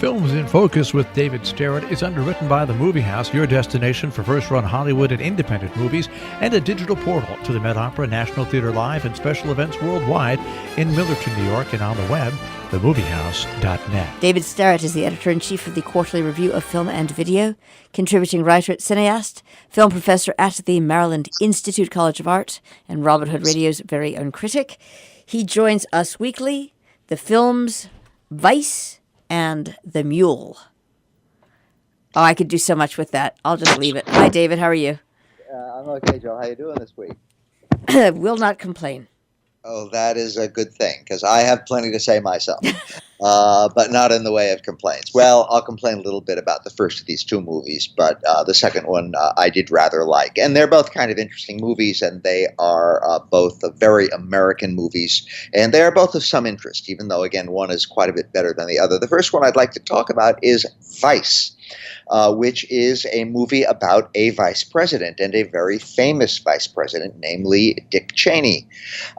Films in Focus with David Sterritt is underwritten by The Movie House, your destination for first-run Hollywood and independent movies, and a digital portal to the Met Opera, National Theatre Live, and special events worldwide in Millerton, New York, and on the web, themoviehouse.net. David Sterritt is the editor-in-chief of the Quarterly Review of Film and Video, contributing writer at Cineast, film professor at the Maryland Institute College of Art, and Robin Hood Radio's very own critic. He joins us weekly. The films Vice and The Mule. Oh, I could do so much with that. I'll just leave it. Hi, David. How are you? I'm okay, Joe. How you doing this week? Will not complain. Oh, that is a good thing, because I have plenty to say myself, but not in the way of complaints. Well, I'll complain a little bit about the first of these two movies, but the second one I did rather like. And they're both kind of interesting movies, and they are both very American movies, and they are both of some interest, even though, again, one is quite a bit better than the other. The first one I'd like to talk about is Vice. Which is a movie about a vice president, and a very famous vice president, namely Dick Cheney,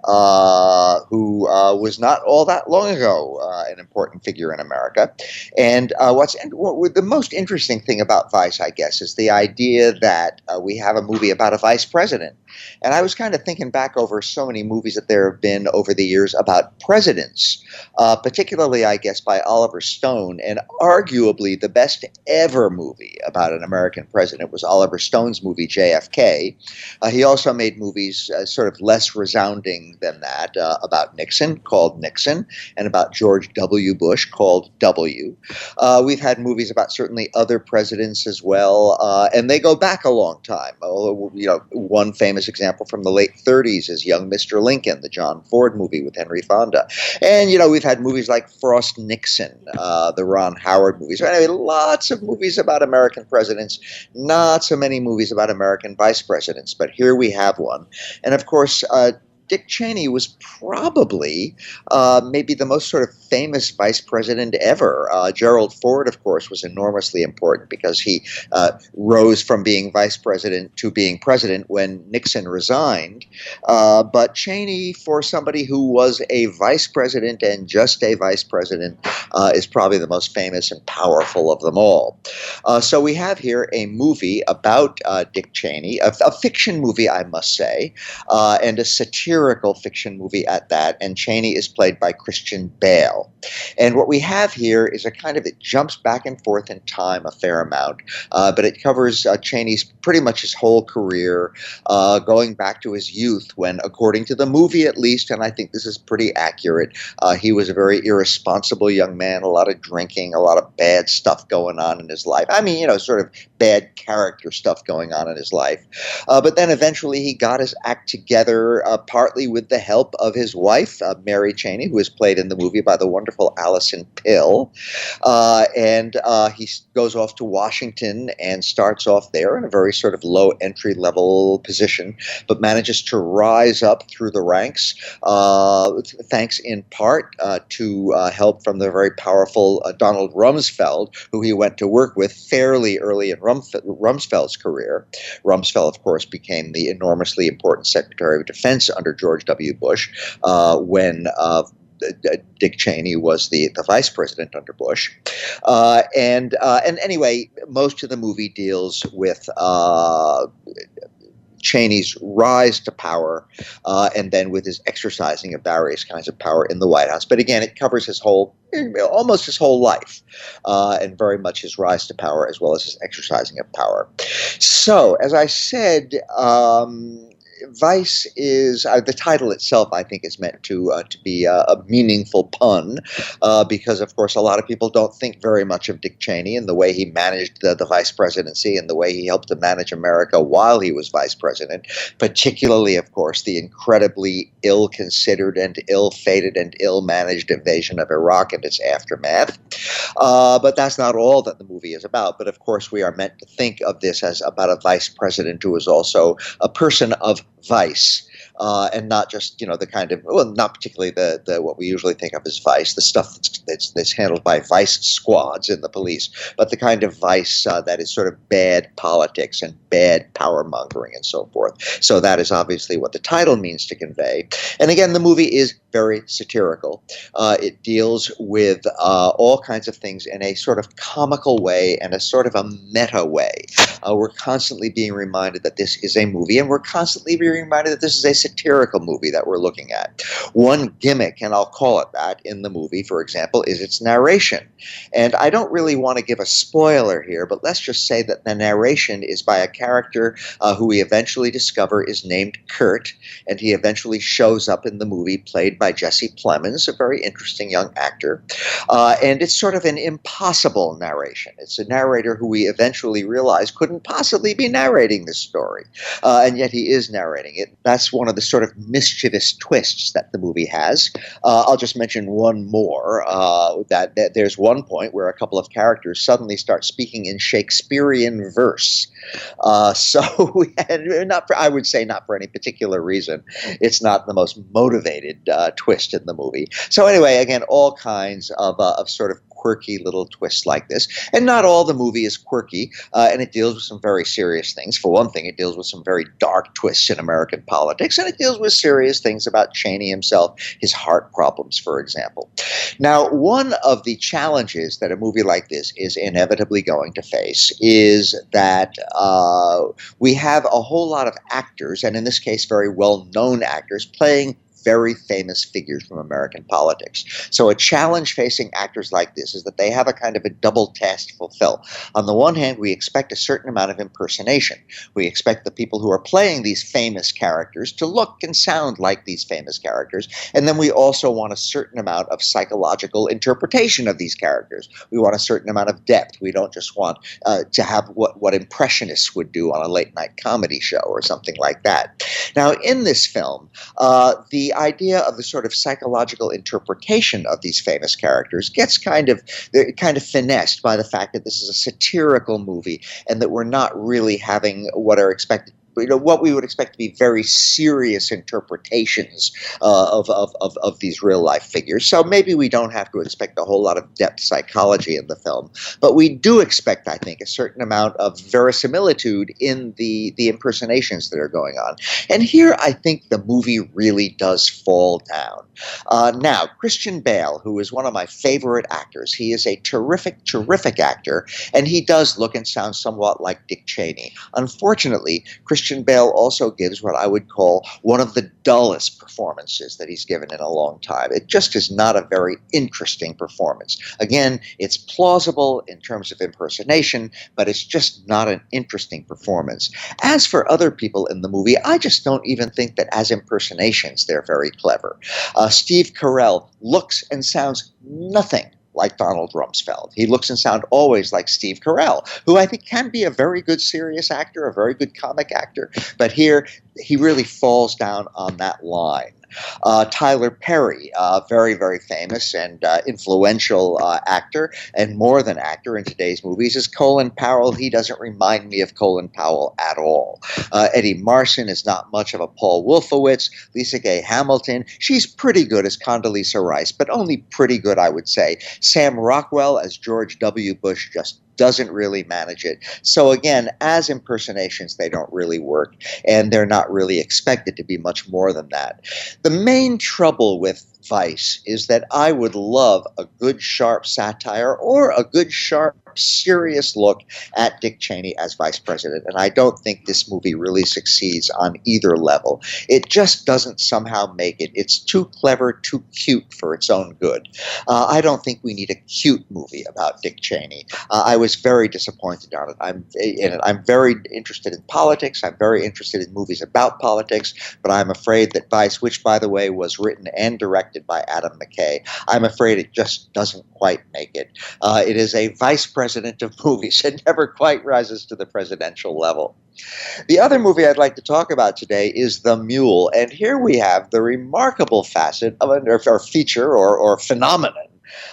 who was not all that long ago an important figure in America. And the most interesting thing about Vice, I guess, is the idea that we have a movie about a vice president. And I was kind of thinking back over so many movies that there have been over the years about presidents, particularly, I guess, by Oliver Stone, and arguably the best ever movie about an American president was Oliver Stone's movie JFK. He also made movies sort of less resounding than that about Nixon, called Nixon, and about George W. Bush, called W. We've had movies about certainly other presidents as well, and they go back a long time. One famous example from the late 30s is Young Mr. Lincoln, the John Ford movie with Henry Fonda. And, we've had movies like Frost Nixon, the Ron Howard movies. Anyway, lots of movies about American presidents, not so many movies about American vice presidents, but here we have one. And of course, Dick Cheney was probably maybe the most sort of famous vice president ever. Gerald Ford, of course, was enormously important because he rose from being vice president to being president when Nixon resigned. But Cheney, for somebody who was a vice president and just a vice president, is probably the most famous and powerful of them all. So we have here a movie about Dick Cheney, a fiction movie, I must say, and a satirical fiction movie at that, and Cheney is played by Christian Bale. And what we have here is it jumps back and forth in time a fair amount, but it covers Cheney's pretty much his whole career, going back to his youth when, according to the movie at least, and I think this is pretty accurate, he was a very irresponsible young man, a lot of drinking, a lot of bad stuff going on in his life. I mean, sort of bad character stuff going on in his life. But then eventually he got his act together, partly with the help of his wife, Mary Cheney, who is played in the movie by the wonderful Allison Pill. And he goes off to Washington and starts off there in a very sort of low entry-level position, but manages to rise up through the ranks, thanks in part to help from the very powerful Donald Rumsfeld, who he went to work with fairly early in Rumsfeld's career. Rumsfeld, of course, became the enormously important Secretary of Defense under George W. Bush when Dick Cheney was the vice president under Bush. And anyway, most of the movie deals with Cheney's rise to power, and then with his exercising of various kinds of power in the White House. But again, it covers almost his whole life, and very much his rise to power as well as his exercising of power. So, as I said, Vice is the title itself. I think is meant to be a meaningful pun, because of course a lot of people don't think very much of Dick Cheney and the way he managed the vice presidency and the way he helped to manage America while he was vice president. Particularly, of course, the incredibly ill-considered and ill-fated and ill-managed invasion of Iraq and its aftermath. But that's not all that the movie is about. But of course, we are meant to think of this as about a vice president who is also a person of vice. and not just the kind of, well, not particularly the what we usually think of as vice, the stuff that's handled by vice squads in the police, but the kind of vice that is sort of bad politics and bad power mongering and so forth. So that is obviously what the title means to convey. And again, the movie is very satirical. It deals with all kinds of things in a sort of comical way and a sort of a meta way. We're constantly being reminded that this is a movie, and we're constantly being reminded that this is a satirical movie that we're looking at. One gimmick, and I'll call it that, in the movie, for example, is its narration. And I don't really want to give a spoiler here, but let's just say that the narration is by a character who we eventually discover is named Kurt, and he eventually shows up in the movie played by Jesse Plemons, a very interesting young actor. And it's sort of an impossible narration. It's a narrator who we eventually realize couldn't possibly be narrating this story, and yet he is narrating it. That's one of the sort of mischievous twists that the movie has. I'll just mention one more, that there's one point where a couple of characters suddenly start speaking in Shakespearean verse. I would say not for any particular reason. It's not the most motivated twist in the movie. So anyway, again, all kinds of sort of quirky little twists like this. And not all the movie is quirky, and it deals with some very serious things. For one thing, it deals with some very dark twists in American politics, and it deals with serious things about Cheney himself, his heart problems, for example. Now, one of the challenges that a movie like this is inevitably going to face is that we have a whole lot of actors, and in this case, very well-known actors, playing very famous figures from American politics. So a challenge facing actors like this is that they have a kind of a double task to fulfill. On the one hand, we expect a certain amount of impersonation. We expect the people who are playing these famous characters to look and sound like these famous characters. And then we also want a certain amount of psychological interpretation of these characters. We want a certain amount of depth. We don't just want to have what impressionists would do on a late night comedy show or something like that. Now, in this film, the idea of the sort of psychological interpretation of these famous characters gets kind of finessed by the fact that this is a satirical movie and that we're not really having what we would expect to be very serious interpretations of these real life figures. So maybe we don't have to expect a whole lot of depth psychology in the film, but we do expect, I think, a certain amount of verisimilitude in the impersonations that are going on. And here I think the movie really does fall down. Now, Christian Bale, who is one of my favorite actors, he is a terrific, terrific actor, and he does look and sound somewhat like Dick Cheney. Unfortunately, Christian Bale also gives what I would call one of the dullest performances that he's given in a long time. It just is not a very interesting performance. Again, it's plausible in terms of impersonation, but it's just not an interesting performance. As for other people in the movie, I just don't even think that as impersonations they're very clever. Steve Carell looks and sounds nothing like Donald Rumsfeld. He looks and sounds always like Steve Carell, who I think can be a very good serious actor, a very good comic actor, but here he really falls down on that line. Tyler Perry, very, very famous and influential actor, and more than actor in today's movies, is Colin Powell. He doesn't remind me of Colin Powell at all. Eddie Marson is not much of a Paul Wolfowitz. Lisa Gay Hamilton, she's pretty good as Condoleezza Rice, but only pretty good, I would say. Sam Rockwell as George W. Bush just doesn't really manage it. So again, as impersonations, they don't really work, and they're not really expected to be much more than that. The main trouble with Vice is that I would love a good sharp satire or a good sharp serious look at Dick Cheney as vice president, and I don't think this movie really succeeds on either level. It just doesn't somehow make it. It's too clever, too cute for its own good. I don't think we need a cute movie about Dick Cheney. I was very disappointed on it. I'm very interested in politics. I'm very interested in movies about politics, but I'm afraid that Vice, which by the way was written and directed by Adam McKay, I'm afraid it just doesn't quite make it. It is a vice president of movies. It never quite rises to the presidential level. The other movie I'd like to talk about today is The Mule, and here we have the remarkable facet of or feature or phenomenon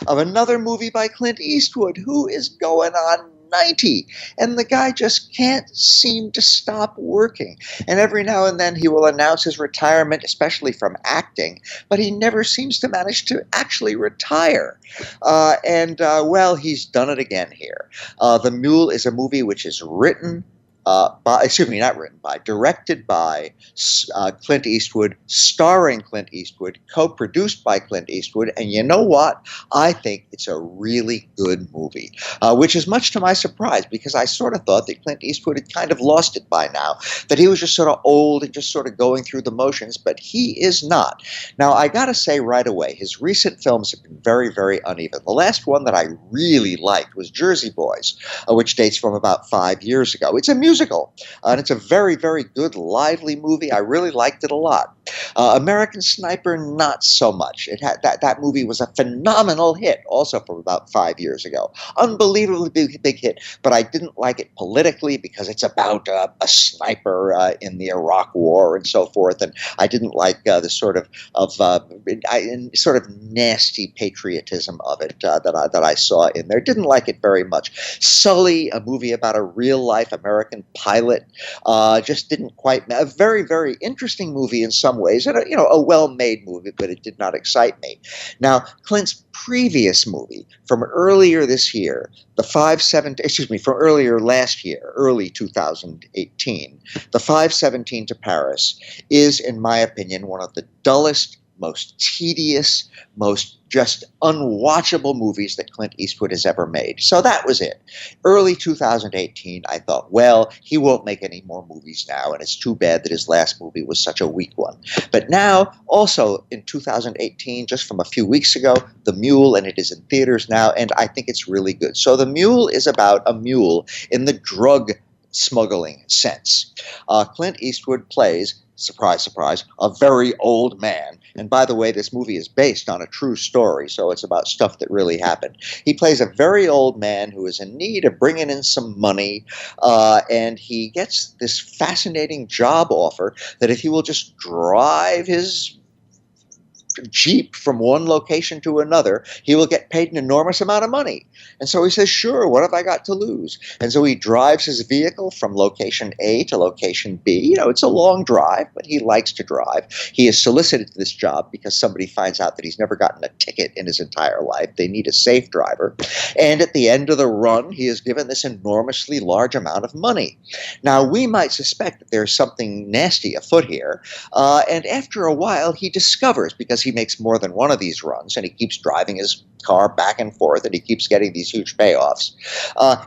of another movie by Clint Eastwood, who is going on 90, and the guy just can't seem to stop working. And every now and then he will announce his retirement, especially from acting, but he never seems to manage to actually retire. Well, he's done it again here. The Mule is a movie which is directed by Clint Eastwood, starring Clint Eastwood, co-produced by Clint Eastwood, and you know what? I think it's a really good movie, which is much to my surprise, because I sort of thought that Clint Eastwood had kind of lost it by now, that he was just sort of old and just sort of going through the motions, but he is not. Now, I gotta say right away, his recent films have been very, very uneven. The last one that I really liked was Jersey Boys, which dates from about 5 years ago. It's a musical, and it's a very, very good, lively movie. I really liked it a lot. American Sniper, not so much. That movie was a phenomenal hit, also from about 5 years ago. Unbelievably big hit, but I didn't like it politically because it's about a sniper in the Iraq War and so forth, and I didn't like the sort of nasty patriotism of it that I saw in there. Didn't like it very much. Sully, a movie about a real life American pilot, just didn't quite. A very, very interesting movie in some ways, and a well-made movie, but it did not excite me. Now, Clint's previous movie from earlier this year, from earlier last year, early 2018, The 5:17 to Paris, is, in my opinion, one of the dullest, most tedious, most just unwatchable movies that Clint Eastwood has ever made. So that was it. Early 2018, I thought, well, he won't make any more movies now, and it's too bad that his last movie was such a weak one. But now, also in 2018, just from a few weeks ago, The Mule, and it is in theaters now, and I think it's really good. So The Mule is about a mule in the drug smuggling sense. Clint Eastwood plays, surprise, surprise, a very old man. And by the way, this movie is based on a true story, so it's about stuff that really happened. He plays a very old man who is in need of bringing in some money, and he gets this fascinating job offer that if he will just drive his Jeep from one location to another, he will get paid an enormous amount of money. And so he says, sure, what have I got to lose? And so he drives his vehicle from location A to location B. It's a long drive, but he likes to drive. He is solicited to this job because somebody finds out that he's never gotten a ticket in his entire life. They need a safe driver. And at the end of the run, he is given this enormously large amount of money. Now, we might suspect that there's something nasty afoot here. And after a while, he discovers, because he makes more than one of these runs, and he keeps driving his car back and forth, and he keeps getting these huge payoffs.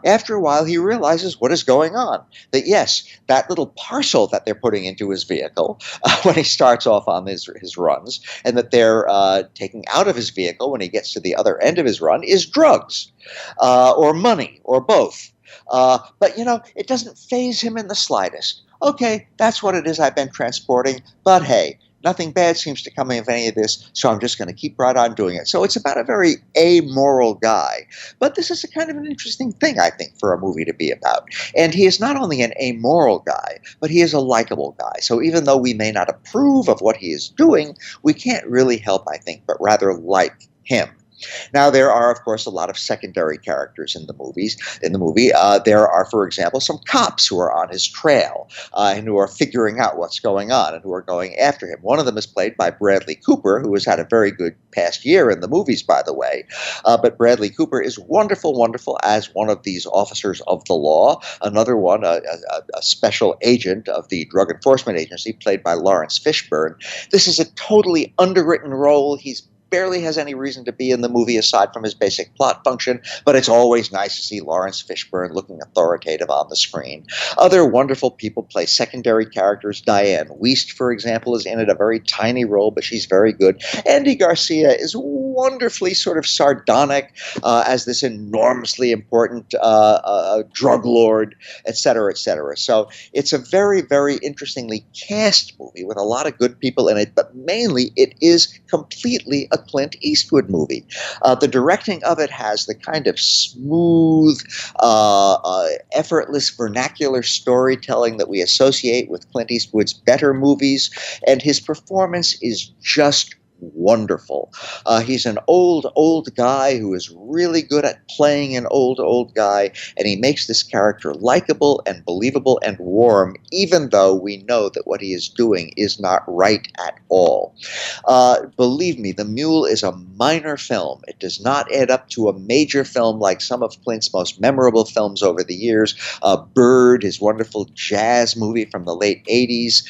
After a while, he realizes what is going on. That yes, that little parcel that they're putting into his vehicle when he starts off on his runs, and that they're taking out of his vehicle when he gets to the other end of his run, is drugs, or money, or both. But it doesn't faze him in the slightest. Okay, that's what it is I've been transporting, but hey, nothing bad seems to come of any of this, so I'm just going to keep right on doing it. So it's about a very amoral guy. But this is a kind of an interesting thing, I think, for a movie to be about. And he is not only an amoral guy, but he is a likable guy. So even though we may not approve of what he is doing, we can't really help, I think, but rather like him. Now, there are, of course, a lot of secondary characters in the movie. There are, for example, some cops who are on his trail and who are figuring out what's going on and who are going after him. One of them is played by Bradley Cooper, who has had a very good past year in the movies, by the way. But Bradley Cooper is wonderful, wonderful as one of these officers of the law. Another one, a special agent of the Drug Enforcement Agency, played by Lawrence Fishburne. This is a totally underwritten role. He's barely has any reason to be in the movie aside from his basic plot function, but it's always nice to see Lawrence Fishburne looking authoritative on the screen. Other wonderful people play secondary characters. Diane Wiest, for example, is in it, a very tiny role, but she's very good. Andy Garcia is wonderfully sort of sardonic as this enormously important drug lord, etc., etc. So it's a very, very interestingly cast movie with a lot of good people in it, but mainly it is completely a Clint Eastwood movie. The directing of it has the kind of smooth, effortless vernacular storytelling that we associate with Clint Eastwood's better movies, and his performance is just wonderful. He's an old guy who is really good at playing an old guy, and he makes this character likable and believable and warm, even though we know that what he is doing is not right at all. Believe me, The Mule is a minor film. It does not add up to a major film like some of Clint's most memorable films over the years. Bird, his wonderful jazz movie from the late 80s,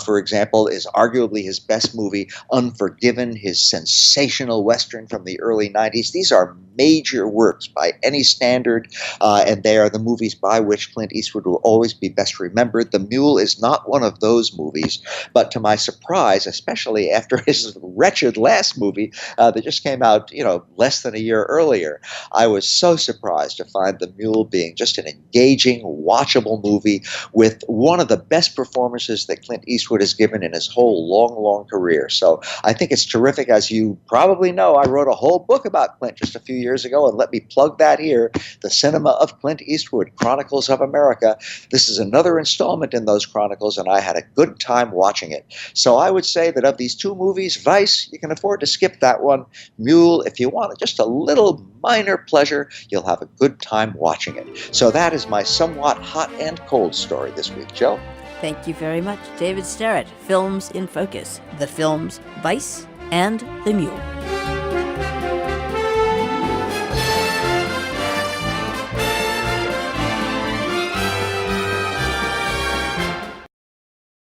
for example, is arguably his best movie. Unforgiven, his sensational Western from the early 90s. These are major works by any standard, and they are the movies by which Clint Eastwood will always be best remembered. The Mule is not one of those movies, but to my surprise, especially after his wretched last movie that just came out, less than a year earlier, I was so surprised to find The Mule being just an engaging, watchable movie with one of the best performances that Clint Eastwood has given in his whole long career. So I think it's terrific. As you probably know, I wrote a whole book about Clint just a few years ago, and let me plug that here, The Cinema of Clint Eastwood, Chronicles of America. This is another installment in those chronicles, and I had a good time watching it. So I would say that of these two movies, Vice, you can afford to skip that one. Mule, if you want just a little minor pleasure, you'll have a good time watching it. So that is my somewhat hot and cold story this week, Joe. Thank you very much, David Sterritt. Films in Focus, the films Vice and The Mule.